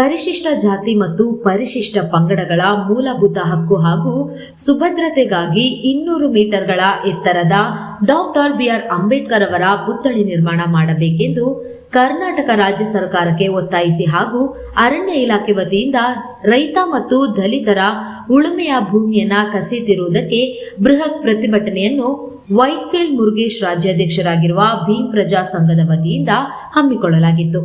ಪರಿಶಿಷ್ಟ ಜಾತಿ ಮತ್ತು ಪರಿಶಿಷ್ಟ ಪಂಗಡಗಳ ಮೂಲಭೂತ ಹಕ್ಕು ಹಾಗೂ ಸುಭದ್ರತೆಗಾಗಿ 200 ಮೀಟರ್ಗಳ ಎತ್ತರದ ಡಾಕ್ಟರ್ ಬಿಆರ್ ಅಂಬೇಡ್ಕರ್ ಅವರ ಪುತ್ಥಳಿ ನಿರ್ಮಾಣ ಮಾಡಬೇಕೆಂದು ಕರ್ನಾಟಕ ರಾಜ್ಯ ಸರ್ಕಾರಕ್ಕೆ ಒತ್ತಾಯಿಸಿ ಹಾಗೂ ಅರಣ್ಯ ಇಲಾಖೆ ವತಿಯಿಂದ ರೈತ ಮತ್ತು ದಲಿತರ ಉಳುಮೆಯ ಭೂಮಿಯನ್ನ ಕಸಿಯುತ್ತಿರುವುದಕ್ಕೆ ಬೃಹತ್ ಪ್ರತಿಭಟನೆಯನ್ನು ವೈಟ್ಫೀಲ್ಡ್ ಮುರುಗೇಶ್ ರಾಜ್ಯಾಧ್ಯಕ್ಷರಾಗಿರುವ ಭೀಮ್ ಪ್ರಜಾ ಸಂಘದ ವತಿಯಿಂದ ಹಮ್ಮಿಕೊಳ್ಳಲಾಗಿತ್ತು.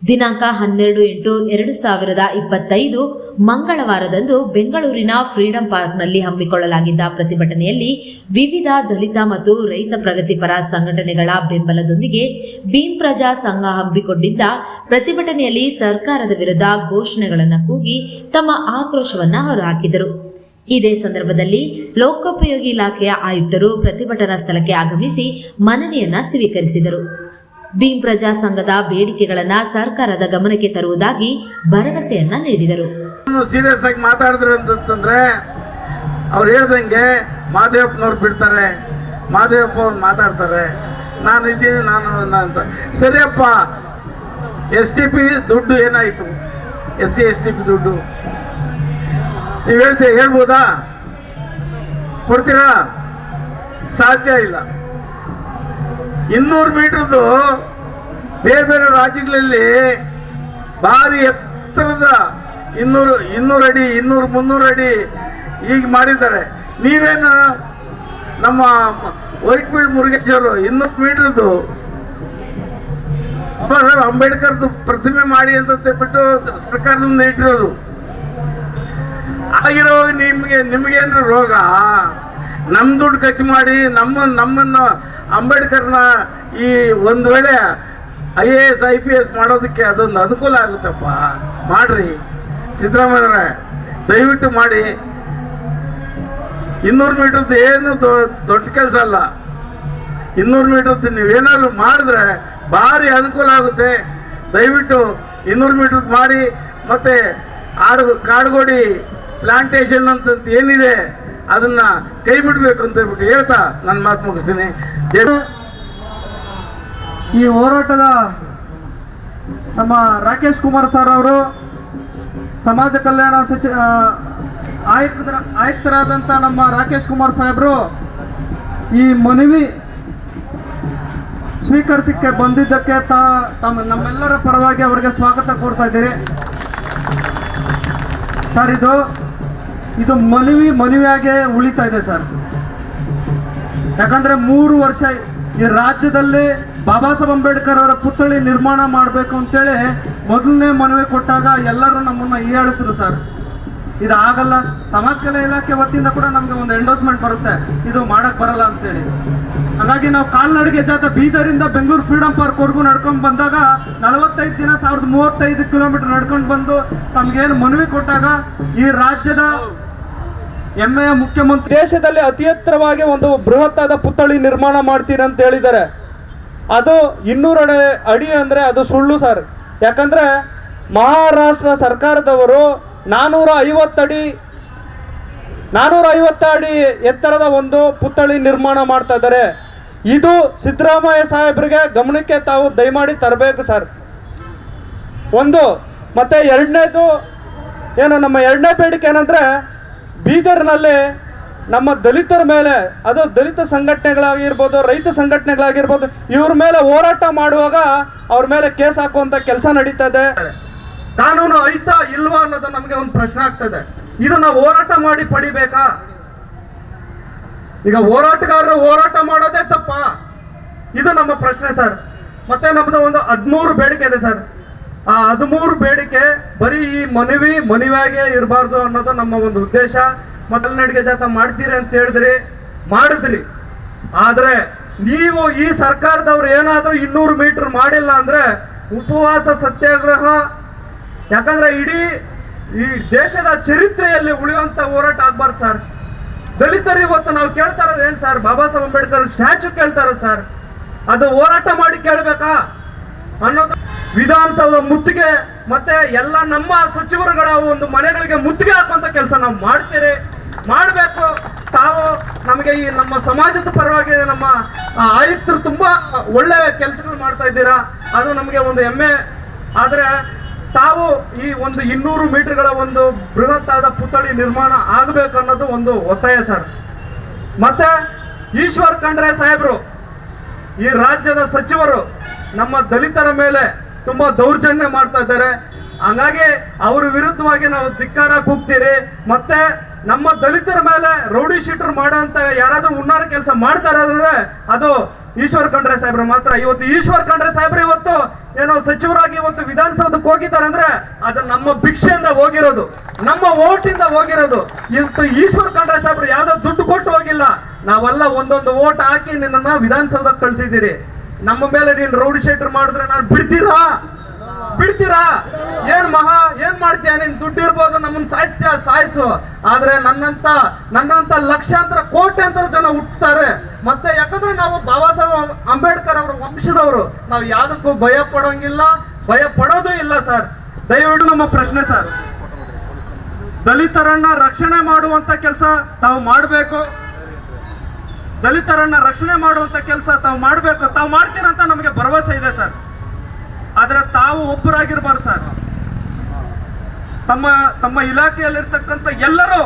ದಿನಾಂಕ 12/8/2025 ಮಂಗಳವಾರದಂದು ಬೆಂಗಳೂರಿನ ಫ್ರೀಡಂ ಪಾರ್ಕ್ನಲ್ಲಿ ಹಮ್ಮಿಕೊಳ್ಳಲಾಗಿದ್ದ ಪ್ರತಿಭಟನೆಯಲ್ಲಿ ವಿವಿಧ ದಲಿತ ಮತ್ತು ರೈತ ಪ್ರಗತಿಪರ ಸಂಘಟನೆಗಳ ಬೆಂಬಲದೊಂದಿಗೆ ಭೀಮ್ ಪ್ರಜಾ ಸಂಘ ಹಮ್ಮಿಕೊಂಡಿದ್ದ ಪ್ರತಿಭಟನೆಯಲ್ಲಿ ಸರ್ಕಾರದ ವಿರುದ್ಧ ಘೋಷಣೆಗಳನ್ನು ಕೂಗಿ ತಮ್ಮ ಆಕ್ರೋಶವನ್ನು ಹೊರಹಾಕಿದರು. ಇದೇ ಸಂದರ್ಭದಲ್ಲಿ ಲೋಕೋಪಯೋಗಿ ಇಲಾಖೆಯ ಆಯುಕ್ತರು ಪ್ರತಿಭಟನಾ ಸ್ಥಳಕ್ಕೆ ಆಗಮಿಸಿ ಮನವಿಯನ್ನ ಸ್ವೀಕರಿಸಿದರು. ಭೀಮ್ ಪ್ರಜಾ ಸಂಘದ ಬೇಡಿಕೆಗಳನ್ನು ಸರ್ಕಾರದ ಗಮನಕ್ಕೆ ತರುವುದಾಗಿ ಭರವಸೆಯನ್ನ ನೀಡಿದರು. ಸೀರಿಯಸ್ ಆಗಿ ಮಾತಾಡಿದ್ರು ಅಂತಂದ್ರೆ ಅವ್ರು ಹೇಳ್ದಂಗೆ ಮಾದೇವಪ್ಪನವ್ರು ಬಿಡ್ತಾರೆ, ಮಾದೇವಪ್ಪ ಅವ್ರು ಮಾತಾಡ್ತಾರೆ, ನಾನು ಇದ್ದೀನಿ ನಾನು ಅಂತ. ಸರಿಯಪ್ಪ, STP ದುಡ್ಡು ಏನಾಯಿತು? SC STP ದುಡ್ಡು ನೀವು ಹೇಳ್ಬೋದಾ? ಕೊಡ್ತೀರಾ? ಸಾಧ್ಯ ಇಲ್ಲ. 200 ಮೀಟರ್ದು ಬೇರೆ ಬೇರೆ ರಾಜ್ಯಗಳಲ್ಲಿ ಭಾರಿ ಎತ್ತರದ 200 ಅಡಿ 200-300 ಅಡಿ ಈಗ ಮಾಡಿದ್ದಾರೆ. ನೀವೇನು ನಮ್ಮ ವೈಟ್ಫೀಲ್ಡ್ ಮುರುಗೇಶ್ ಅವರು 200 ಮೀಟರ್ದು ಅಂಬೇಡ್ಕರ್ದು ಪ್ರತಿಮೆ ಮಾಡಿ ಅಂತ ಬಿಟ್ಟು ಸರ್ಕಾರದಿಂದ ಇಟ್ಟಿರೋದು. ಆಗಿರೋ ನಿಮಗೇನ್ರ ರೋಗ? ನಮ್ಮ ದುಡ್ಡು ಖರ್ಚು ಮಾಡಿ ನಮ್ಮನ್ನು ಅಂಬೇಡ್ಕರ್ನ ಈ ಒಂದು ವೇಳೆ IAS IPS ಮಾಡೋದಕ್ಕೆ ಅದೊಂದು ಅನುಕೂಲ ಆಗುತ್ತಪ್ಪ. ಮಾಡ್ರಿ ಸಿದ್ದರಾಮಯ್ಯವ್ರೆ, ದಯವಿಟ್ಟು ಮಾಡಿ. 200 ಮೀಟರ್ದು ಏನು ದೊಡ್ಡ ಕೆಲಸ ಅಲ್ಲ. 200 ಮೀಟರ್ದು ನೀವೇನಾದ್ರು ಮಾಡಿದ್ರೆ ಭಾರಿ ಅನುಕೂಲ ಆಗುತ್ತೆ. ದಯವಿಟ್ಟು 200 ಮೀಟರ್ದು ಮಾಡಿ. ಮತ್ತು ಕಾಡುಗೋಡಿ ಪ್ಲಾಂಟೇಶನ್ ಅಂತ ಏನಿದೆ ಅದನ್ನ ಕೈ ಬಿಡಬೇಕು ಅಂತ ಹೇಳ್ಬಿಟ್ಟು ಹೇಳ್ತಾ ನನ್ನ ಮಾತು ಮುಗಿಸ್ತೀನಿ. ಈ ಹೋರಾಟದ ನಮ್ಮ ರಾಕೇಶ್ ಕುಮಾರ್ ಸರ್ ಅವರು ಸಮಾಜ ಕಲ್ಯಾಣ ಆಯುಕ್ತರಾದಂಥ ನಮ್ಮ ರಾಕೇಶ್ ಕುಮಾರ್ ಸಾಹೇಬರು ಈ ಮನವಿ ಸ್ವೀಕರಿಸಕ್ಕೆ ಬಂದಿದ್ದಕ್ಕೆ ನಮ್ಮೆಲ್ಲರ ಪರವಾಗಿ ಅವರಿಗೆ ಸ್ವಾಗತ ಕೋರ್ತಾ ಇದ್ದೀರಿ. ಸರ್, ಇದು ಮನವಿಯಾಗೆ ಉಳಿತಾ ಇದೆ ಸರ್. ಯಾಕಂದ್ರೆ 3 ವರ್ಷ ಈ ರಾಜ್ಯದಲ್ಲಿ ಬಾಬಾ ಸಾಹೇಬ್ ಅಂಬೇಡ್ಕರ್ ಅವರ ಪುತ್ಥಳಿ ನಿರ್ಮಾಣ ಮಾಡಬೇಕು ಅಂತೇಳಿ ಮೊದಲನೇ ಮನವಿ ಕೊಟ್ಟಾಗ ಎಲ್ಲರೂ ನಮ್ಮನ್ನ ಹೀಯಾಳಿಸಿದ್ರು ಸರ್. ಇದು ಆಗಲ್ಲ. ಸಮಾಜ ಕಲ್ಯಾಣ ಇಲಾಖೆ ವತಿಯಿಂದ ಕೂಡ ನಮಗೆ ಒಂದು ಎಂಡೋಸ್ಮೆಂಟ್ ಬರುತ್ತೆ, ಇದು ಮಾಡಕ್ ಬರಲ್ಲ ಅಂತೇಳಿ. ಹಾಗಾಗಿ ನಾವು ಕಾಲ್ನಡಿಗೆ ಜಾಥಾ ಬೀದರಿಂದ ಬೆಂಗಳೂರು ಫ್ರೀಡಂ ಪಾರ್ಕ್ ವರೆಗೂ ನಡ್ಕೊಂಡು ಬಂದಾಗ 45 ದಿನ 1035 ಕಿಲೋಮೀಟರ್ ನಡ್ಕೊಂಡು ಬಂದು ತಮ್ಗೇನು ಮನವಿ ಕೊಟ್ಟಾಗ ಈ ರಾಜ್ಯದ ಹೆಮ್ಮೆಯ ಮುಖ್ಯಮಂತ್ರಿ ದೇಶದಲ್ಲಿ ಅತಿ ಎತ್ತರವಾಗಿ ಒಂದು ಬೃಹತ್ತಾದ ಪುತ್ಥಳಿ ನಿರ್ಮಾಣ ಮಾಡ್ತೀರಿ ಅಂತ ಹೇಳಿದ್ದಾರೆ. ಅದು 200 ಅಡಿ ಅಂದರೆ ಅದು ಸುಳ್ಳು ಸರ್. ಯಾಕಂದರೆ ಮಹಾರಾಷ್ಟ್ರ ಸರ್ಕಾರದವರು 450 ಅಡಿ ಎತ್ತರದ ಒಂದು ಪುತ್ಥಳಿ ನಿರ್ಮಾಣ ಮಾಡ್ತಾ ಇದ್ದಾರೆ. ಇದು ಸಿದ್ದರಾಮಯ್ಯ ಸಾಹೇಬರಿಗೆ ಗಮನಕ್ಕೆ ತಾವು ದಯಮಾಡಿ ತರಬೇಕು ಸರ್. ಒಂದು ಮತ್ತು ಎರಡನೇದು ನಮ್ಮ ಎರಡನೇ ಬೇಡಿಕೆ ಏನಂದರೆ, ಬೀದರ್ನಲ್ಲಿ ನಮ್ಮ ದಲಿತರ ಮೇಲೆ, ಅದು ದಲಿತ ಸಂಘಟನೆಗಳಾಗಿರ್ಬೋದು, ರೈತ ಸಂಘಟನೆಗಳಾಗಿರ್ಬೋದು, ಇವ್ರ ಮೇಲೆ ಹೋರಾಟ ಮಾಡುವಾಗ ಅವ್ರ ಮೇಲೆ ಕೇಸ್ ಹಾಕುವಂಥ ಕೆಲಸ ನಡೀತದೆ. ಕಾನೂನು ಐತಾ ಇಲ್ವಾ ಅನ್ನೋದು ನಮಗೆ ಒಂದು ಪ್ರಶ್ನೆ ಆಗ್ತದೆ. ಇದು ನಾವು ಹೋರಾಟ ಮಾಡಿ ಪಡಿಬೇಕಾ? ಈಗ ಹೋರಾಟಗಾರರು ಹೋರಾಟ ಮಾಡೋದೇ ತಪ್ಪ? ಇದು ನಮ್ಮ ಪ್ರಶ್ನೆ ಸರ್. ಮತ್ತೆ ನಮ್ದು ಒಂದು 13 ಬೇಡಿಕೆ ಇದೆ ಸರ್. ಆ 13 ಬೇಡಿಕೆ ಬರೀ ಈ ಮನವಿಯಾಗೆ ಇರಬಾರ್ದು ಅನ್ನೋದು ನಮ್ಮ ಒಂದು ಉದ್ದೇಶ. ಮೊದಲನೆಗೆ ಜಾಥಾ ಮಾಡ್ತೀರಿ ಅಂತ ಮಾಡಿದ್ರಿ. ಆದರೆ ನೀವು ಈ ಸರ್ಕಾರದವ್ರು ಏನಾದರೂ 200 ಮೀಟರ್ ಮಾಡಿಲ್ಲ ಅಂದರೆ ಉಪವಾಸ ಸತ್ಯಾಗ್ರಹ, ಯಾಕಂದ್ರೆ ಇಡೀ ಈ ದೇಶದ ಚರಿತ್ರೆಯಲ್ಲಿ ಉಳಿಯುವಂಥ ಹೋರಾಟ ಆಗ್ಬಾರ್ದು ಸರ್. ದಲಿತರು ಇವತ್ತು ನಾವು ಕೇಳ್ತಾ ಇರೋದು ಏನು ಸರ್? ಬಾಬಾ ಸಾಹೇಬ್ ಅಂಬೇಡ್ಕರ್ ಸ್ಟ್ಯಾಚ್ಯೂ ಕೇಳ್ತಾರ ಸರ್. ಅದು ಹೋರಾಟ ಮಾಡಿ ಕೇಳಬೇಕಾ ಅನ್ನೋದು. ವಿಧಾನಸೌಧ ಮುತ್ತಿಗೆ ಮತ್ತೆ ಎಲ್ಲ ನಮ್ಮ ಸಚಿವರುಗಳ ಒಂದು ಮನೆಗಳಿಗೆ ಮುತ್ತಿಗೆ ಹಾಕುವಂಥ ಕೆಲಸ ನಾವು ಮಾಡಬೇಕು. ತಾವು ನಮಗೆ ಈ ನಮ್ಮ ಸಮಾಜದ ಪರವಾಗಿ ನಮ್ಮ ಆಯುಕ್ತರು ತುಂಬಾ ಒಳ್ಳೆ ಕೆಲಸಗಳು ಮಾಡ್ತಾ ಇದ್ದೀರಾ, ಅದು ನಮಗೆ ಒಂದು ಹೆಮ್ಮೆ. ಆದರೆ ತಾವು ಈ ಒಂದು 200 ಮೀಟರ್ಗಳ ಒಂದು ಬೃಹತ್ತಾದ ಪುತ್ಥಳಿ ನಿರ್ಮಾಣ ಆಗಬೇಕು ಅನ್ನೋದು ಒಂದು ಒತ್ತಾಯ ಸರ್. ಮತ್ತೆ ಈಶ್ವರ್ ಖಂಡ್ರೆ ಸಾಹೇಬರು, ಈ ರಾಜ್ಯದ ಸಚಿವರು ನಮ್ಮ ದಲಿತರ ಮೇಲೆ ತುಂಬಾ ದೌರ್ಜನ್ಯ ಮಾಡ್ತಾ ಇದ್ದಾರೆ. ಹಂಗಾಗಿ ಅವ್ರ ವಿರುದ್ಧವಾಗಿ ನಾವು ಧಿಕ್ಕಾರ ಕೂಗ್ತೀರಿ. ಮತ್ತೆ ನಮ್ಮ ದಲಿತರ ಮೇಲೆ ರೌಡಿ ಶೀಟರ್ ಮಾಡೋಂತ ಯಾರಾದ್ರೂ ಉನ್ನಾರ ಕೆಲಸ ಮಾಡ್ತಾರೆ ಅಂದ್ರೆ ಅದು ಈಶ್ವರ್ ಖಂಡ್ರೆ ಸಾಹೇಬ್ರು ಮಾತ್ರ. ಇವತ್ತು ಈಶ್ವರ್ ಖಂಡ್ರೆ ಸಾಹೇಬ್ರು ಇವತ್ತು ಏನೋ ಸಚಿವರಾಗಿ ಇವತ್ತು ವಿಧಾನಸೌಧಕ್ಕೆ ಹೋಗಿದ್ದಾರೆ ಅಂದ್ರೆ ಅದು ನಮ್ಮ ಭಿಕ್ಷೆಯಿಂದ ಹೋಗಿರೋದು, ನಮ್ಮ ಓಟಿಂದ ಹೋಗಿರೋದು. ಇವತ್ತು ಈಶ್ವರ್ ಖಂಡ್ರೆ ಸಾಹೇಬ್ರು ಯಾವ್ದೋ ದುಡ್ಡು ಕೊಟ್ಟು ಹೋಗಿಲ್ಲ, ನಾವೆಲ್ಲ ಒಂದೊಂದು ಓಟ್ ಹಾಕಿ ನಿನ್ನನ್ನ ವಿಧಾನಸೌಧಕ್ಕೆ ಕಳ್ಸಿದ್ದೀರಿ. ನಮ್ಮ ಮೇಲೆ ನೀನು ರೌಡಿ ಶೀಟರ್ ಮಾಡಿದ್ರೆ ನಾನು ಬಿಡ್ತೀರಾ? ಏನ್ ಮಾಡ್ತೀಯ? ನೀನ್ ದುಡ್ಡು ಇರ್ಬೋದು, ನಮ್ಮನ್ನ ಸಾಯಿಸ್ತೀಯ, ಸಾಯಿಸು. ಆದ್ರೆ ನನ್ನಂತ ಲಕ್ಷಾಂತರ ಕೋಟ್ಯಾಂತರ ಜನ ಹುಟ್ಟುತ್ತಾರೆ. ಮತ್ತೆ ಯಾಕಂದ್ರೆ ನಾವು ಬಾಬಾ ಸಾಹೇಬ್ ಅಂಬೇಡ್ಕರ್ ಅವರ ವಂಶದವರು, ನಾವು ಯಾವ್ದಕ್ಕೂ ಭಯ ಪಡೋಂಗಿಲ್ಲ, ಭಯ ಪಡೋದು ಇಲ್ಲ ಸರ್. ದಯವಿಟ್ಟು ನಮ್ಮ ಪ್ರಶ್ನೆ ಸರ್, ದಲಿತರನ್ನ ರಕ್ಷಣೆ ಮಾಡುವಂತ ಕೆಲಸ ತಾವು ಮಾಡಬೇಕು. ದಲಿತರನ್ನ ರಕ್ಷಣೆ ಮಾಡುವಂತ ಕೆಲಸ ತಾವು ಮಾಡಬೇಕು. ತಾವು ಮಾಡ್ತೀರಂತ ನಮಗೆ ಭರವಸೆ ಇದೆ ಸರ್. ಆದ್ರೆ ತಾವು ಒಬ್ಬರಾಗಿರ್ಬಾರ್ದು ಸರ್. ತಮ್ಮ ಇಲಾಖೆಯಲ್ಲಿರ್ತಕ್ಕಂಥ ಎಲ್ಲರೂ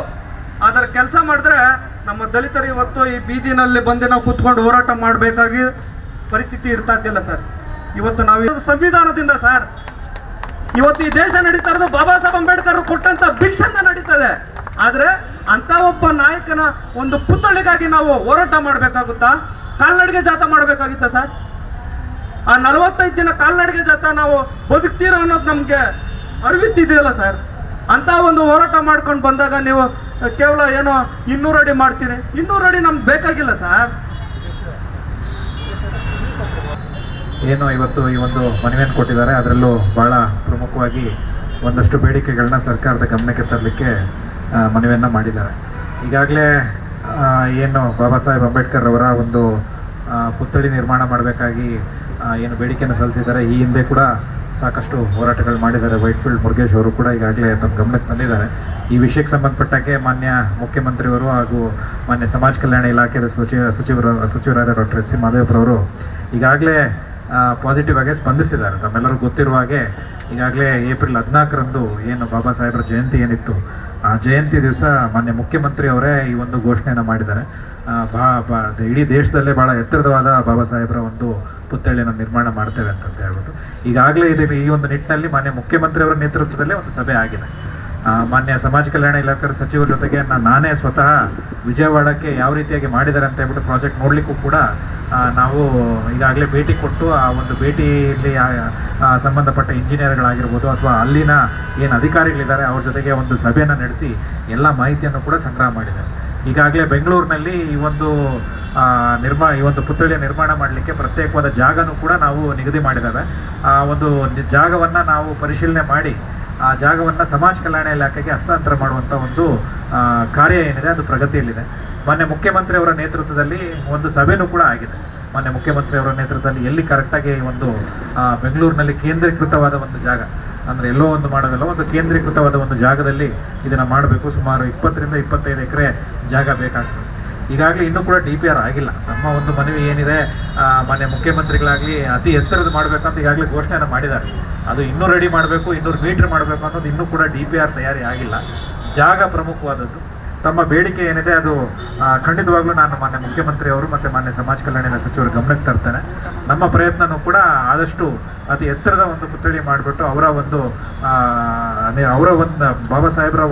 ಅದರ ಕೆಲಸ ಮಾಡಿದ್ರೆ ನಮ್ಮ ದಲಿತರು ಇವತ್ತು ಈ ಬೀದಿನಲ್ಲಿ ಬಂದು ನಾವು ಕೂತ್ಕೊಂಡು ಹೋರಾಟ ಮಾಡಬೇಕಾಗಿ ಪರಿಸ್ಥಿತಿ ಇರ್ತಾ ಇದ್ದಿಲ್ಲ ಸರ್. ಇವತ್ತು ನಾವು ಸಂವಿಧಾನದಿಂದ ಸರ್, ಇವತ್ತು ಈ ದೇಶ ನಡೀತಾ ಇರೋದು ಬಾಬಾ ಸಾಹೇಬ್ ಅಂಬೇಡ್ಕರ್ ಕೊಟ್ಟಂತ ಭಿಕ್ಷೆಯಿಂದ ನಡೀತದೆ. ಆದ್ರೆ ಅಂತ ಒಬ್ಬ ನಾಯಕನ ಒಂದು ಪುತ್ಥಳಿಗಾಗಿ ನಾವು ಹೋರಾಟ ಮಾಡಬೇಕಾಗುತ್ತಾ? ಕಾಲ್ನಡಿಗೆ ಜಾಥಾ ಮಾಡಬೇಕಾಗಿತ್ತಾ ಸರ್? ಆ 45 ದಿನ ಕಾಲ್ನಡಿಗೆ ಜಾಥಾ ನಾವು ಬದುಕ್ತೀರೋ ಅನ್ನೋದು ನಮ್ಗೆ ಅರಿವಿತ್ತಿದೆಯಲ್ಲ ಸರ್. ಅಂತ ಒಂದು ಹೋರಾಟ ಮಾಡ್ಕೊಂಡು ಬಂದಾಗ ನೀವು ಕೇವಲ ಏನೋ 200 ಅಡಿ ಮಾಡ್ತೀರಿ. 200 ಅಡಿ ನಮ್ಗೆ ಬೇಕಾಗಿಲ್ಲ ಸರ್. ಏನು ಇವತ್ತು ಈ ಒಂದು ಮನವಿಯನ್ನು ಕೊಟ್ಟಿದ್ದಾರೆ, ಅದರಲ್ಲೂ ಭಾಳ ಪ್ರಮುಖವಾಗಿ ಒಂದಷ್ಟು ಬೇಡಿಕೆಗಳನ್ನ ಸರ್ಕಾರದ ಗಮನಕ್ಕೆ ತರಲಿಕ್ಕೆ ಮನವಿಯನ್ನು ಮಾಡಿದ್ದಾರೆ. ಈಗಾಗಲೇ ಏನು ಬಾಬಾ ಸಾಹೇಬ್ ಅಂಬೇಡ್ಕರ್ ಅವರ ಒಂದು ಪುತ್ಥಳಿ ನಿರ್ಮಾಣ ಮಾಡಬೇಕಾಗಿ ಏನು ಬೇಡಿಕೆಯನ್ನು ಸಲ್ಲಿಸಿದ್ದಾರೆ. ಈ ಹಿಂದೆ ಕೂಡ ಸಾಕಷ್ಟು ಹೋರಾಟಗಳು ಮಾಡಿದ್ದಾರೆ. ವೈಟ್ಫೀಲ್ಡ್ ಮುರುಗೇಶ್ ಅವರು ಕೂಡ ಈಗಾಗಲೇ ತಮ್ಮ ಗಮನಕ್ಕೆ ತಂದಿದ್ದಾರೆ. ಈ ವಿಷಯಕ್ಕೆ ಸಂಬಂಧಪಟ್ಟಕ್ಕೆ ಮಾನ್ಯ ಮುಖ್ಯಮಂತ್ರಿಯವರು ಹಾಗೂ ಮಾನ್ಯ ಸಮಾಜ ಕಲ್ಯಾಣ ಇಲಾಖೆಯ ಸಚಿವರಾದ ಡಾಕ್ಟರ್ ಎಚ್ ಸಿ ಮಾದೇವಪ್ಪರವರು ಈಗಾಗಲೇ ಪಾಸಿಟಿವ್ ಆಗಿ ಸ್ಪಂದಿಸಿದ್ದಾರೆ. ತಮ್ಮೆಲ್ಲರಿಗೂ ಗೊತ್ತಿರುವ ಹಾಗೆ ಈಗಾಗಲೇ ಏಪ್ರಿಲ್ 14ರಂದು ಏನು ಬಾಬಾ ಸಾಹೇಬರ ಜಯಂತಿ ಏನಿತ್ತು, ಆ ಜಯಂತಿ ದಿವಸ ಮಾನ್ಯ ಮುಖ್ಯಮಂತ್ರಿ ಅವರೇ ಈ ಒಂದು ಘೋಷಣೆಯನ್ನು ಮಾಡಿದ್ದಾರೆ. ಇಡೀ ದೇಶದಲ್ಲೇ ಭಾಳ ಎತ್ತರವಾದ ಬಾಬಾ ಸಾಹೇಬರ ಒಂದು ಪುತ್ಥಳಿಯನ್ನು ನಿರ್ಮಾಣ ಮಾಡ್ತೇವೆ ಅಂತ ಹೇಳ್ಬಿಟ್ಟು ಈಗಾಗಲೇ ಈ ಒಂದು ನಿಟ್ಟಿನಲ್ಲಿ ಮಾನ್ಯ ಮುಖ್ಯಮಂತ್ರಿಯವರ ನೇತೃತ್ವದಲ್ಲೇ ಒಂದು ಸಭೆ ಆಗಿದೆ. ಮಾನ್ಯ ಸಮಾಜ ಕಲ್ಯಾಣ ಇಲಾಖೆ ಸಚಿವರ ಜೊತೆಗೆ ನಾನೇ ಸ್ವತಃ ವಿಜಯವಾಡಕ್ಕೆ ಯಾವ ರೀತಿಯಾಗಿ ಮಾಡಿದ್ದಾರೆ ಅಂತ ಹೇಳ್ಬಿಟ್ಟು ಪ್ರಾಜೆಕ್ಟ್ ನೋಡಲಿಕ್ಕೂ ಕೂಡ ನಾವು ಈಗಾಗಲೇ ಭೇಟಿ ಕೊಟ್ಟು ಆ ಒಂದು ಭೇಟಿಯಲ್ಲಿ ಸಂಬಂಧಪಟ್ಟ ಇಂಜಿನಿಯರ್ಗಳಾಗಿರ್ಬೋದು ಅಥವಾ ಅಲ್ಲಿನ ಏನು ಅಧಿಕಾರಿಗಳಿದ್ದಾರೆ ಅವ್ರ ಜೊತೆಗೆ ಒಂದು ಸಭೆಯನ್ನು ನಡೆಸಿ ಎಲ್ಲ ಮಾಹಿತಿಯನ್ನು ಕೂಡ ಸಂಗ್ರಹ ಮಾಡಿದ್ದಾರೆ. ಈಗಾಗಲೇ ಬೆಂಗಳೂರಿನಲ್ಲಿ ಈ ಒಂದು ಪುತ್ಥಳಿಯ ನಿರ್ಮಾಣ ಮಾಡಲಿಕ್ಕೆ ಪ್ರತ್ಯೇಕವಾದ ಜಾಗನೂ ಕೂಡ ನಾವು ನಿಗದಿ ಮಾಡಿದ್ದೇವೆ. ಆ ಒಂದು ಜಾಗವನ್ನು ನಾವು ಪರಿಶೀಲನೆ ಮಾಡಿ ಆ ಜಾಗವನ್ನು ಸಮಾಜ ಕಲ್ಯಾಣ ಇಲಾಖೆಗೆ ಹಸ್ತಾಂತರ ಮಾಡುವಂಥ ಒಂದು ಕಾರ್ಯ ಏನಿದೆ ಅದು ಪ್ರಗತಿಯಲ್ಲಿದೆ. ಮಾನ್ಯ ಮುಖ್ಯಮಂತ್ರಿಯವರ ನೇತೃತ್ವದಲ್ಲಿ ಒಂದು ಸಭೆನೂ ಕೂಡ ಆಗಿದೆ. ಮಾನ್ಯ ಮುಖ್ಯಮಂತ್ರಿಯವರ ನೇತೃತ್ವದಲ್ಲಿ ಎಲ್ಲಿ ಕರೆಕ್ಟಾಗಿ ಒಂದು ಬೆಂಗಳೂರಿನಲ್ಲಿ ಕೇಂದ್ರೀಕೃತವಾದ ಒಂದು ಜಾಗ, ಅಂದರೆ ಎಲ್ಲೋ ಒಂದು ಮಾಡೋದಲ್ಲ, ಒಂದು ಕೇಂದ್ರೀಕೃತವಾದ ಒಂದು ಜಾಗದಲ್ಲಿ ಇದನ್ನು ಮಾಡಬೇಕು. ಸುಮಾರು 20ರಿಂದ 25 ಎಕರೆ ಜಾಗ ಬೇಕಾಗ್ತದೆ. ಈಗಾಗಲೇ ಇನ್ನೂ ಕೂಡ DPR ಆಗಿಲ್ಲ. ನಮ್ಮ ಒಂದು ಮನವಿ ಏನಿದೆ, ಮಾನ್ಯ ಮುಖ್ಯಮಂತ್ರಿಗಳಾಗಲಿ ಅತಿ ಎತ್ತರದ ಮಾಡಬೇಕಂತ ಈಗಾಗಲೇ ಘೋಷಣೆಯನ್ನು ಮಾಡಿದ್ದಾರೆ. ಅದು 200 ಅಡಿ ಮಾಡಬೇಕು, 200 ಮೀಟ್ರ್ ಮಾಡಬೇಕು ಅನ್ನೋದು ಇನ್ನೂ ಕೂಡ DPR ತಯಾರಿ ಆಗಿಲ್ಲ. ಜಾಗ ಪ್ರಮುಖವಾದದ್ದು. ತಮ್ಮ ಬೇಡಿಕೆ ಏನಿದೆ ಅದು ಖಂಡಿತವಾಗ್ಲೂ ನಾನು ಮಾನ್ಯ ಮುಖ್ಯಮಂತ್ರಿಯವರು ಮತ್ತು ಮಾನ್ಯ ಸಮಾಜ ಕಲ್ಯಾಣ ಸಚಿವರ ಗಮನಕ್ಕೆ ತರ್ತೇನೆ. ನಮ್ಮ ಪ್ರಯತ್ನನೂ ಕೂಡ ಆದಷ್ಟು ಅತಿ ಎತ್ತರದ ಒಂದು ಪುತ್ಥಳಿ ಮಾಡಿಬಿಟ್ಟು ಅವರ ಒಂದು ಬಾಬಾ ಸಾಹೇಬರ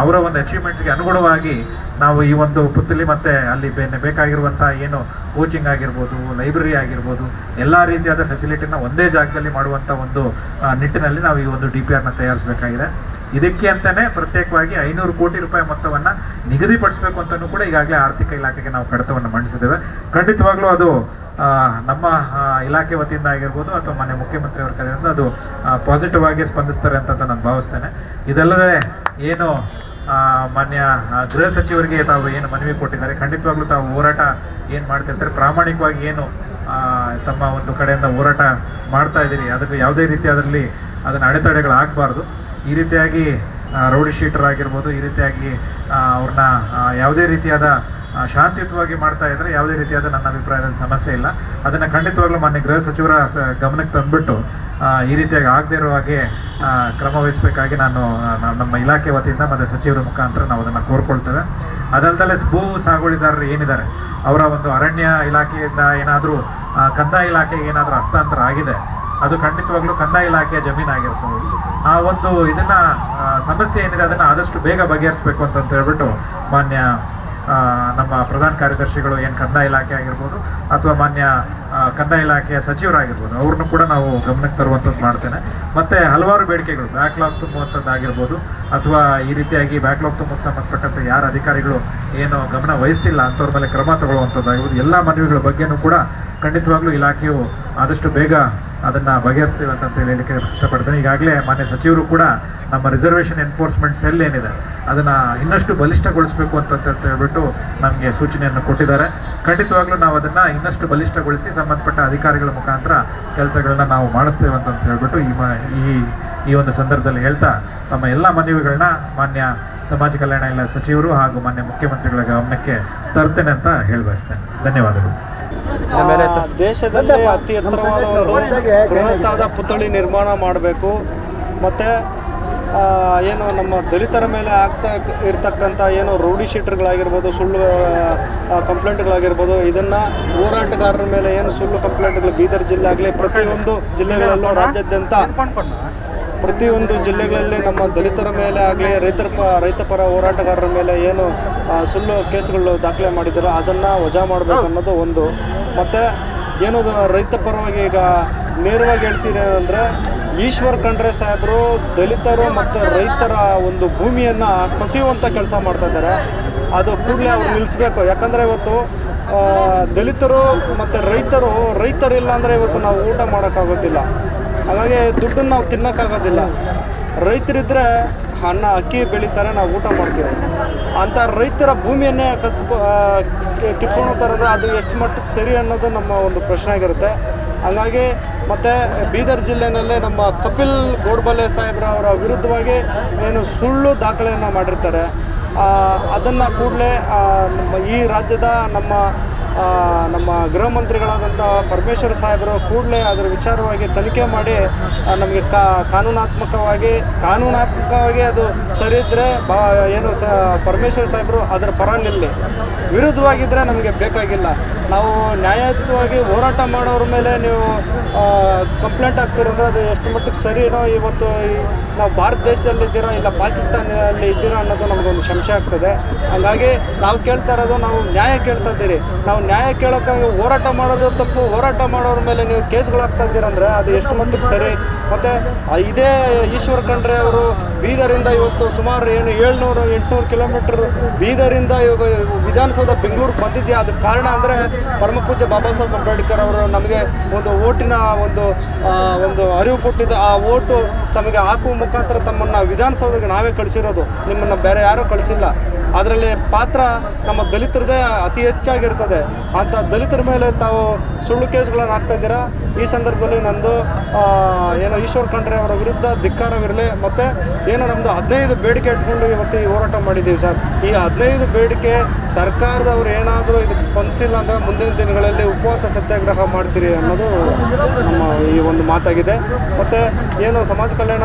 ಅವರ ಒಂದು ಅಚೀವ್ಮೆಂಟ್ಸ್ಗೆ ಅನುಗುಣವಾಗಿ ನಾವು ಈ ಒಂದು ಪುತ್ಥಳಿ ಮತ್ತು ಅಲ್ಲಿ ಬೇಕಾಗಿರುವಂಥ ಏನು ಕೋಚಿಂಗ್ ಆಗಿರ್ಬೋದು, ಲೈಬ್ರರಿ ಆಗಿರ್ಬೋದು, ಎಲ್ಲ ರೀತಿಯಾದ ಫೆಸಿಲಿಟಿನ ಒಂದೇ ಜಾಗದಲ್ಲಿ ಮಾಡುವಂಥ ಒಂದು ನಿಟ್ಟಿನಲ್ಲಿ ನಾವು ಈ ಒಂದು DPRನ ತಯಾರಿಸಬೇಕಾಗಿದೆ. ಇದಕ್ಕೆ ಅಂತಲೇ ಪ್ರತ್ಯೇಕವಾಗಿ 500 ಕೋಟಿ ರೂಪಾಯಿ ಮೊತ್ತವನ್ನು ನಿಗದಿಪಡಿಸಬೇಕು ಅಂತಲೂ ಕೂಡ ಈಗಾಗಲೇ ಆರ್ಥಿಕ ಇಲಾಖೆಗೆ ನಾವು ಕಡತವನ್ನು ಮಂಡಿಸಿದ್ದೇವೆ. ಖಂಡಿತವಾಗ್ಲೂ ಅದು ನಮ್ಮ ಇಲಾಖೆ ವತಿಯಿಂದ ಆಗಿರ್ಬೋದು ಅಥವಾ ಮಾನ್ಯ ಮುಖ್ಯಮಂತ್ರಿಯವರ ಕಡೆಯಿಂದ ಅದು ಪಾಸಿಟಿವ್ ಆಗಿ ಸ್ಪಂದಿಸ್ತಾರೆ ಅಂತ ನಾನು ಭಾವಿಸ್ತೇನೆ. ಇದಲ್ಲದೆ ಏನು ಮಾನ್ಯ ಗೃಹ ಸಚಿವರಿಗೆ ತಾವು ಏನು ಮನವಿ ಕೊಟ್ಟಿದ್ದಾರೆ, ಖಂಡಿತವಾಗ್ಲೂ ತಾವು ಹೋರಾಟ ಏನು ಮಾಡ್ತಿರ್ತಾರೆ, ಪ್ರಾಮಾಣಿಕವಾಗಿ ಏನು ತಮ್ಮ ಒಂದು ಕಡೆಯಿಂದ ಹೋರಾಟ ಮಾಡ್ತಾ ಇದ್ದೀರಿ, ಅದಕ್ಕೆ ಯಾವುದೇ ರೀತಿ ಅದರಲ್ಲಿ ಅದನ್ನು ಅಡೆತಡೆಗಳಾಗಬಾರ್ದು. ಈ ರೀತಿಯಾಗಿ ರೌಡಿ ಶೀಟರ್ ಆಗಿರ್ಬೋದು, ಈ ರೀತಿಯಾಗಿ ಅವ್ರನ್ನ ಯಾವುದೇ ರೀತಿಯಾದ ಶಾಂತಿಯುತವಾಗಿ ಮಾಡ್ತಾ ಇದ್ರೆ ಯಾವುದೇ ರೀತಿಯಾದ ನನ್ನ ಅಭಿಪ್ರಾಯದಲ್ಲಿ ಸಮಸ್ಯೆ ಇಲ್ಲ. ಅದನ್ನು ಖಂಡಿತವಾಗ್ಲೂ ಮಾನ್ಯ ಗೃಹ ಸಚಿವರ ಗಮನಕ್ಕೆ ತಂದುಬಿಟ್ಟು ಈ ರೀತಿಯಾಗಿ ಆಗದೇ ಇರೋ ಹಾಗೆ ಕ್ರಮ ವಹಿಸಬೇಕಾಗಿ ನಾನು ನಮ್ಮ ಇಲಾಖೆ ವತಿಯಿಂದ ಮತ್ತು ಸಚಿವರ ಮುಖಾಂತರ ನಾವು ಅದನ್ನು ಕೋರ್ಕೊಳ್ತೇವೆ. ಅದಲ್ಲದೆ ಭೂ ಸಾಗುವಳಿದಾರರು ಏನಿದ್ದಾರೆ ಅವರ ಒಂದು ಅರಣ್ಯ ಇಲಾಖೆಯಿಂದ ಏನಾದರೂ ಕಂದಾಯ ಇಲಾಖೆಗೆ ಏನಾದರೂ ಹಸ್ತಾಂತರ ಆಗಿದೆ, ಅದು ಖಂಡಿತವಾಗ್ಲೂ ಕಂದಾಯ ಇಲಾಖೆಯ ಜಮೀನಾಗಿರ್ತದೆ. ಆ ಒಂದು ಇದನ್ನ ಸಮಸ್ಯೆ ಏನಿದೆ ಅದನ್ನು ಆದಷ್ಟು ಬೇಗ ಬಗೆಹರಿಸಬೇಕು ಅಂತ ಹೇಳ್ಬಿಟ್ಟು ಮಾನ್ಯ ನಮ್ಮ ಪ್ರಧಾನ ಕಾರ್ಯದರ್ಶಿಗಳು ಏನು ಕಂದಾಯ ಇಲಾಖೆ ಆಗಿರ್ಬೋದು ಅಥವಾ ಮಾನ್ಯ ಕಂದಾಯ ಇಲಾಖೆಯ ಸಚಿವರಾಗಿರ್ಬೋದು ಅವ್ರನ್ನೂ ಕೂಡ ನಾವು ಗಮನಕ್ಕೆ ತರುವಂಥದ್ದು ಮಾಡ್ತೇನೆ. ಮತ್ತು ಹಲವಾರು ಬೇಡಿಕೆಗಳು ಬ್ಯಾಕ್ಲಾಗ್ ತುಂಬುವಂಥದ್ದಾಗಿರ್ಬೋದು ಅಥವಾ ಈ ರೀತಿಯಾಗಿ ಬ್ಯಾಕ್ಲಾಗ್ ತುಂಬಕ್ಕೆ ಸಂಬಂಧಪಟ್ಟಂತೆ ಯಾರು ಅಧಿಕಾರಿಗಳು ಏನು ಗಮನ ವಹಿಸ್ತಿಲ್ಲ ಅಂಥವ್ರ ಮೇಲೆ ಕ್ರಮ ತಗೊಳ್ಳುವಂಥದ್ದಾಗಿರ್ಬೋದು, ಎಲ್ಲ ಮನವಿಗಳ ಬಗ್ಗೆನೂ ಕೂಡ ಖಂಡಿತವಾಗ್ಲೂ ಇಲಾಖೆಯು ಆದಷ್ಟು ಬೇಗ ಅದನ್ನು ಬಗೆಹರಿಸ್ತೀವಿ ಅಂತ ಹೇಳಲಿಕ್ಕೆ ಇಷ್ಟಪಡ್ತೇನೆ. ಈಗಾಗಲೇ ಮಾನ್ಯ ಸಚಿವರು ಕೂಡ ನಮ್ಮ ರಿಸರ್ವೇಷನ್ ಎನ್ಫೋರ್ಸ್ಮೆಂಟ್ ಸೆಲ್ ಏನಿದೆ ಅದನ್ನು ಇನ್ನಷ್ಟು ಬಲಿಷ್ಠಗೊಳಿಸಬೇಕು ಅಂತ ಹೇಳ್ಬಿಟ್ಟು ನಮಗೆ ಸೂಚನೆಯನ್ನು ಕೊಟ್ಟಿದ್ದಾರೆ. ಖಂಡಿತವಾಗ್ಲೂ ನಾವು ಅದನ್ನು ಇನ್ನಷ್ಟು ಬಲಿಷ್ಠಗೊಳಿಸಿ ಸಂಬಂಧಪಟ್ಟ ಅಧಿಕಾರಿಗಳ ಮುಖಾಂತರ ಕೆಲಸಗಳನ್ನ ನಾವು ಮಾಡಿಸ್ತೇವೆ ಅಂತ ಹೇಳ್ಬಿಟ್ಟು ಈ ಒಂದು ಸಂದರ್ಭದಲ್ಲಿ ಹೇಳ್ತಾ ನಮ್ಮ ಎಲ್ಲ ಮನವಿಗಳನ್ನ ಮಾನ್ಯ ಸಮಾಜ ಕಲ್ಯಾಣ ಇಲಾಖೆ ಸಚಿವರು ಹಾಗೂ ಮಾನ್ಯ ಮುಖ್ಯಮಂತ್ರಿಗಳ ಗಮನಕ್ಕೆ ತರ್ತೇನೆ ಅಂತ ಹೇಳಿ ಬಯಸ್ತೇನೆ. ಧನ್ಯವಾದಗಳು. ದೇಶದಲ್ಲಿ ಅತಿ ಎತ್ತರವಾದ ಒಂದು ಬೃಹತ್ತಾದ ಪುತ್ಥಳಿ ನಿರ್ಮಾಣ ಮಾಡಬೇಕು. ಮತ್ತು ಏನು ನಮ್ಮ ದಲಿತರ ಮೇಲೆ ಆಗ್ತಾ ಇರ್ತಕ್ಕಂಥ ಏನು ರೌಡಿ ಶೀಟರ್ಗಳಾಗಿರ್ಬೋದು, ಸುಳ್ಳು ಕಂಪ್ಲೇಂಟ್ಗಳಾಗಿರ್ಬೋದು, ಇದನ್ನು ಹೋರಾಟಗಾರರ ಮೇಲೆ ಏನು ಸುಳ್ಳು ಕಂಪ್ಲೇಂಟ್ಗಳು ಬೀದರ್ ಜಿಲ್ಲೆ ಆಗಲಿ ಪ್ರತಿಯೊಂದು ಜಿಲ್ಲೆಗಳಲ್ಲೂ ರಾಜ್ಯಾದ್ಯಂತ ಪ್ರತಿಯೊಂದು ಜಿಲ್ಲೆಗಳಲ್ಲಿ ನಮ್ಮ ದಲಿತರ ಮೇಲೆ ಆಗಲಿ ರೈತ ಪರ ಹೋರಾಟಗಾರರ ಮೇಲೆ ಏನು ಸುಳ್ಳು ಕೇಸುಗಳು ದಾಖಲೆ ಮಾಡಿದ್ದಾರೋ ಅದನ್ನು ವಜಾ ಮಾಡಬೇಕು ಅನ್ನೋದು ಒಂದು. ಮತ್ತು ಏನು ರೈತ ಪರವಾಗಿ ಈಗ ನೇರವಾಗಿ ಹೇಳ್ತೀನಿ ಅಂದರೆ ಈಶ್ವರ್ ಖಂಡ್ರೆ ಸಾಹೇಬರು ದಲಿತರು ಮತ್ತು ರೈತರ ಒಂದು ಭೂಮಿಯನ್ನು ಕಸಿಯುವಂಥ ಕೆಲಸ ಮಾಡ್ತಾಯಿದ್ದಾರೆ. ಅದು ಕೂಡಲೇ ಅವ್ರು ನಿಲ್ಲಿಸ್ಬೇಕು. ಯಾಕಂದರೆ ಇವತ್ತು ದಲಿತರು ಮತ್ತು ರೈತರಿಲ್ಲ ಅಂದರೆ ಇವತ್ತು ನಾವು ಊಟ ಮಾಡೋಕ್ಕಾಗೋದಿಲ್ಲ. ಹಾಗಾಗಿ ದುಡ್ಡನ್ನು ನಾವು ತಿನ್ನೋಕ್ಕಾಗೋದಿಲ್ಲ. ರೈತರಿದ್ದರೆ ಅಕ್ಕಿ ಬೆಳೀತಾರೆ, ನಾವು ಊಟ ಮಾಡ್ತೀವಿ. ಅಂಥ ರೈತರ ಭೂಮಿಯನ್ನೇ ಕಿತ್ಕೊಂಡು ಹೋಗ್ತಾರೆ ಅಂದರೆ ಅದು ಎಷ್ಟು ಮಟ್ಟಕ್ಕೆ ಸರಿ ಅನ್ನೋದು ನಮ್ಮ ಒಂದು ಪ್ರಶ್ನೆ ಆಗಿರುತ್ತೆ. ಹಾಗಾಗಿ ಮತ್ತು ಬೀದರ್ ಜಿಲ್ಲೆಯಲ್ಲೇ ನಮ್ಮ ಕಪಿಲ್ ಗೋಡ್ಬಲೆ ಸಾಹೇಬ್ರ ಅವರ ವಿರುದ್ಧವಾಗಿ ಏನು ಸುಳ್ಳು ದಾಖಲೆಯನ್ನು ಮಾಡಿರ್ತಾರೆ, ಅದನ್ನು ಕೂಡಲೇ ಈ ರಾಜ್ಯದ ನಮ್ಮ ಗೃಹ ಮಂತ್ರಿಗಳಾದಂಥ ಪರಮೇಶ್ವರ್ ಸಾಹೇಬರು ಕೂಡಲೇ ಅದರ ವಿಚಾರವಾಗಿ ತನಿಖೆ ಮಾಡಿ ನಮಗೆ ಕಾನೂನಾತ್ಮಕವಾಗಿ ಅದು ಸರಿ ಇದ್ದರೆ ಏನು ಪರಮೇಶ್ವರ್ ಸಾಹೇಬರು ಅದರ ಪರ ನಿಲ್ಲಿ, ವಿರುದ್ಧವಾಗಿದ್ದರೆ ನಮಗೆ ಬೇಕಾಗಿಲ್ಲ. ನಾವು ನ್ಯಾಯಯುತವಾಗಿ ಹೋರಾಟ ಮಾಡೋರ ಮೇಲೆ ನೀವು ಕಂಪ್ಲೇಂಟ್ ಆಗ್ತಿರಂದ್ರೆ ಅದು ಎಷ್ಟು ಮಟ್ಟಿಗೆ ಸರಿನೋ, ಇವತ್ತು ನಾವು ಭಾರತ ದೇಶದಲ್ಲಿದ್ದೀರಾ ಇಲ್ಲ ಪಾಕಿಸ್ತಾನಲ್ಲಿ ಇದ್ದೀರಾ ಅನ್ನೋದು ನಮಗೊಂದು ಸಂಶಯ ಆಗ್ತದೆ. ಹಾಗಾಗಿ ನಾವು ಕೇಳ್ತಾ ಇರೋದು, ನಾವು ನ್ಯಾಯ ಕೇಳ್ತಾ ಇದ್ದೀರಿ. ನಾವು ನ್ಯಾಯ ಕೇಳೋಕ್ಕಾಗಿ ಹೋರಾಟ ಮಾಡೋದು ತಪ್ಪು, ಹೋರಾಟ ಮಾಡೋರ ಮೇಲೆ ನೀವು ಕೇಸ್ಗಳಾಗ್ತಾ ಇದ್ದೀರಂದರೆ ಅದು ಎಷ್ಟು ಮಟ್ಟಿಗೆ ಸರಿ. ಮತ್ತು ಇದೇ ಈಶ್ವರ್ ಖಂಡ್ರೆ ಅವರು ಬೀದರಿಂದ ಇವತ್ತು ಸುಮಾರು ಏನು 700-800 ಕಿಲೋಮೀಟ್ರ್ ಬೀದರಿಂದ ಇವಾಗ ವಿಧಾನಸೌಧ ಬೆಂಗಳೂರಿಗೆ ಬಂದಿದೆಯಾ, ಅದಕ್ಕೆ ಕಾರಣ ಅಂದರೆ ಪರಮ ಪೂಜ್ಯ ಬಾಬಾ ಸಾಹೇಬ್ ಅಂಬೇಡ್ಕರ್ ಅವರು ನಮಗೆ ಒಂದು ಓಟಿನ ಒಂದು ಅರಿವು ಕೊಟ್ಟಿದ್ದ. ಆ ಓಟು ತಮಗೆ ಹಾಕುವ ಮುಖಾಂತರ ತಮ್ಮನ್ನು ವಿಧಾನಸೌಧಕ್ಕೆ ನಾವೇ ಕಳಿಸಿರೋದು, ನಿಮ್ಮನ್ನು ಬೇರೆ ಯಾರೂ ಕಳಿಸಿಲ್ಲ. ಅದರಲ್ಲಿ ಪಾತ್ರ ನಮ್ಮ ದಲಿತರದೇ ಅತಿ ಹೆಚ್ಚಾಗಿರ್ತದೆ. ಅಂಥ ದಲಿತರ ಮೇಲೆ ತಾವು ಸುಳ್ಳು ಕೇಸ್ಗಳನ್ನು ಹಾಕ್ತಾಯಿದ್ದೀರಾ. ಈ ಸಂದರ್ಭದಲ್ಲಿ ನಂದು ಏನೋ ಈಶ್ವರ್ ಖಂಡ್ರೆ ಅವರ ವಿರುದ್ಧ ಧಿಕ್ಕಾರವಿರಲಿ. ಮತ್ತು ಏನೋ ನಮ್ಮದು 15 ಬೇಡಿಕೆ ಇಟ್ಕೊಂಡು ಇವತ್ತು ಈ ಹೋರಾಟ ಮಾಡಿದ್ದೀವಿ ಸರ್. ಈ 15 ಬೇಡಿಕೆ ಸರ್ಕಾರದವ್ರು ಏನಾದರೂ ಇದಕ್ಕೆ ಸ್ಪಂದಿಸಿಲ್ಲ ಅಂದರೆ ಮುಂದಿನ ದಿನಗಳಲ್ಲಿ ಉಪವಾಸ ಸತ್ಯಾಗ್ರಹ ಮಾಡ್ತೀರಿ ಅನ್ನೋದು ನಮ್ಮ ಈ ಒಂದು ಮಾತಾಗಿದೆ. ಮತ್ತು ಏನು ಸಮಾಜ ಕಲ್ಯಾಣ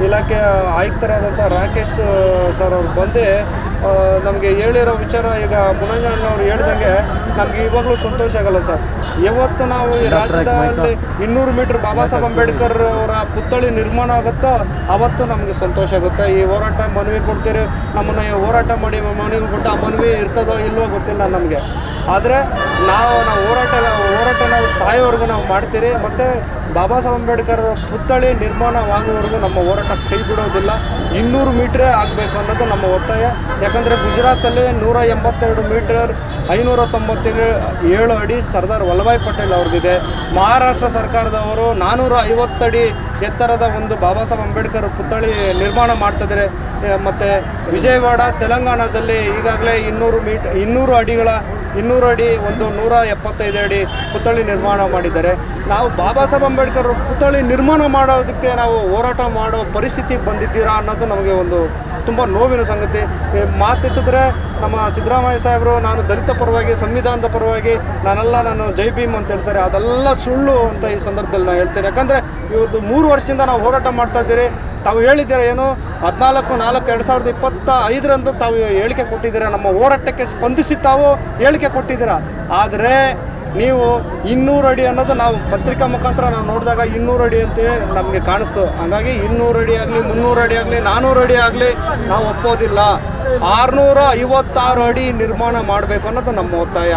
ಇಲಾಖೆಯ ಆಯುಕ್ತರಾದಂಥ ರಾಕೇಶ್ ಸರ್ ಅವ್ರು ಬಂದು ನಮಗೆ ಹೇಳಿರೋ ವಿಚಾರ ಈಗ ಮುನಂಜಣ್ಣವ್ರು ಹೇಳ್ದಂಗೆ ನಮಗೆ ಇವಾಗಲೂ ಸಂತೋಷ ಆಗಲ್ಲ ಸರ್. ಯಾವತ್ತು ನಾವು ಈ ರಾಜ್ಯದಲ್ಲಿ 200 ಮೀಟರ್ ಬಾಬಾ ಸಾಹೇಬ್ ಅಂಬೇಡ್ಕರ್ ಅವರ ಪುತ್ಥಳಿ ನಿರ್ಮಾಣ ಆಗುತ್ತೋ ಅವತ್ತು ನಮಗೆ ಸಂತೋಷ ಆಗುತ್ತೆ. ಈ ಹೋರಾಟ ಮನವಿ ಕೊಡ್ತೀರಿ, ನಮ್ಮನ್ನು ಹೋರಾಟ ಮಾಡಿ ಮನವಿ ಕೊಟ್ಟು ಆ ಮನವಿ ಇರ್ತದೋ ಇಲ್ವೋ ಗೊತ್ತಿಲ್ಲ ನಮಗೆ. ಆದರೆ ನಾವು ಹೋರಾಟ ನಾವು ಸಾಯೋವರೆಗೂ ನಾವು ಮಾಡ್ತೀರಿ. ಮತ್ತು ಬಾಬಾ ಸಾಹೇಬ್ ಅಂಬೇಡ್ಕರ್ ಪುತ್ಥಳಿ ನಿರ್ಮಾಣವಾಗುವವರೆಗೂ ನಮ್ಮ ಹೋರಾಟ ಕೈ ಬಿಡೋದಿಲ್ಲ. 200 ಮೀಟ್ರೇ ಆಗಬೇಕು ಅನ್ನೋದು ನಮ್ಮ ಒತ್ತಾಯ. ಯಾಕಂದರೆ ಗುಜರಾತಲ್ಲಿ 182 ಮೀಟರ್ 597 ಅಡಿ ಸರ್ದಾರ್ ವಲ್ಲಭಾಯ್ ಪಟೇಲ್ ಅವ್ರದ್ದಿದೆ. ಮಹಾರಾಷ್ಟ್ರ ಸರ್ಕಾರದವರು 450 ಅಡಿ ಎತ್ತರದ ಒಂದು ಬಾಬಾ ಸಾಹೇಬ್ ಅಂಬೇಡ್ಕರ್ ಪುತ್ಥಳಿ ನಿರ್ಮಾಣ ಮಾಡ್ತಿದ್ದಾರೆ. ಮತ್ತು ವಿಜಯವಾಡ ತೆಲಂಗಾಣದಲ್ಲಿ ಈಗಾಗಲೇ 200 ಅಡಿ ಒಂದು 175 ಅಡಿ ಪುತ್ಥಳಿ ನಿರ್ಮಾಣ ಮಾಡಿದ್ದಾರೆ. ನಾವು ಬಾಬಾ ಸಾಹೇಬ್ ಅಂಬೇಡ್ಕರ್ ಪುತ್ಥಳಿ ನಿರ್ಮಾಣ ಮಾಡೋದಕ್ಕೆ ನಾವು ಹೋರಾಟ ಮಾಡೋ ಪರಿಸ್ಥಿತಿ ಬಂದಿದ್ದೀರಾ ಅನ್ನೋದು ನಮಗೆ ಒಂದು ತುಂಬ ನೋವಿನ ಸಂಗತಿ. ಮಾತೆತ್ತಿದ್ರೆ ನಮ್ಮ ಸಿದ್ದರಾಮಯ್ಯ ಸಾಹೇಬರು ನಾನು ದಲಿತ ಪರವಾಗಿ, ಸಂವಿಧಾನದ ಪರವಾಗಿ ನಾನು ಜೈ ಭೀಮ್ ಅಂತ ಹೇಳ್ತಾರೆ. ಅದೆಲ್ಲ ಸುಳ್ಳು ಅಂತ ಈ ಸಂದರ್ಭದಲ್ಲಿ ನಾನು ಹೇಳ್ತೇನೆ. ಯಾಕಂದರೆ ಇವತ್ತು 3 ವರ್ಷದಿಂದ ನಾವು ಹೋರಾಟ ಮಾಡ್ತಾ ಇದ್ದೀರಿ. ತಾವು ಹೇಳಿದ್ದೀರಾ ಏನು 14/4/2025 ತಾವು ಹೇಳಿಕೆ ಕೊಟ್ಟಿದ್ದೀರಾ, ನಮ್ಮ ಹೋರಾಟಕ್ಕೆ ಸ್ಪಂದಿಸಿ ತಾವು ಹೇಳಿಕೆ ಕೊಟ್ಟಿದ್ದೀರಾ. ಆದರೆ ನೀವು 200 ಅಡಿ ಅನ್ನೋದು ನಾವು ಪತ್ರಿಕಾ ಮುಖಾಂತರ ನಾವು ನೋಡಿದಾಗ 200 ಅಡಿ ಅಂತೇಳಿ ನಮಗೆ ಕಾಣಿಸ್ತು. ಹಾಗಾಗಿ 200 ಅಡಿ ಆಗಲಿ, 300 ಅಡಿ ಆಗಲಿ, 400 ಅಡಿ ಆಗಲಿ ನಾವು ಒಪ್ಪೋದಿಲ್ಲ. 656 ಅಡಿ ನಿರ್ಮಾಣ ಮಾಡಬೇಕು ಅನ್ನೋದು ನಮ್ಮ ಒತ್ತಾಯ.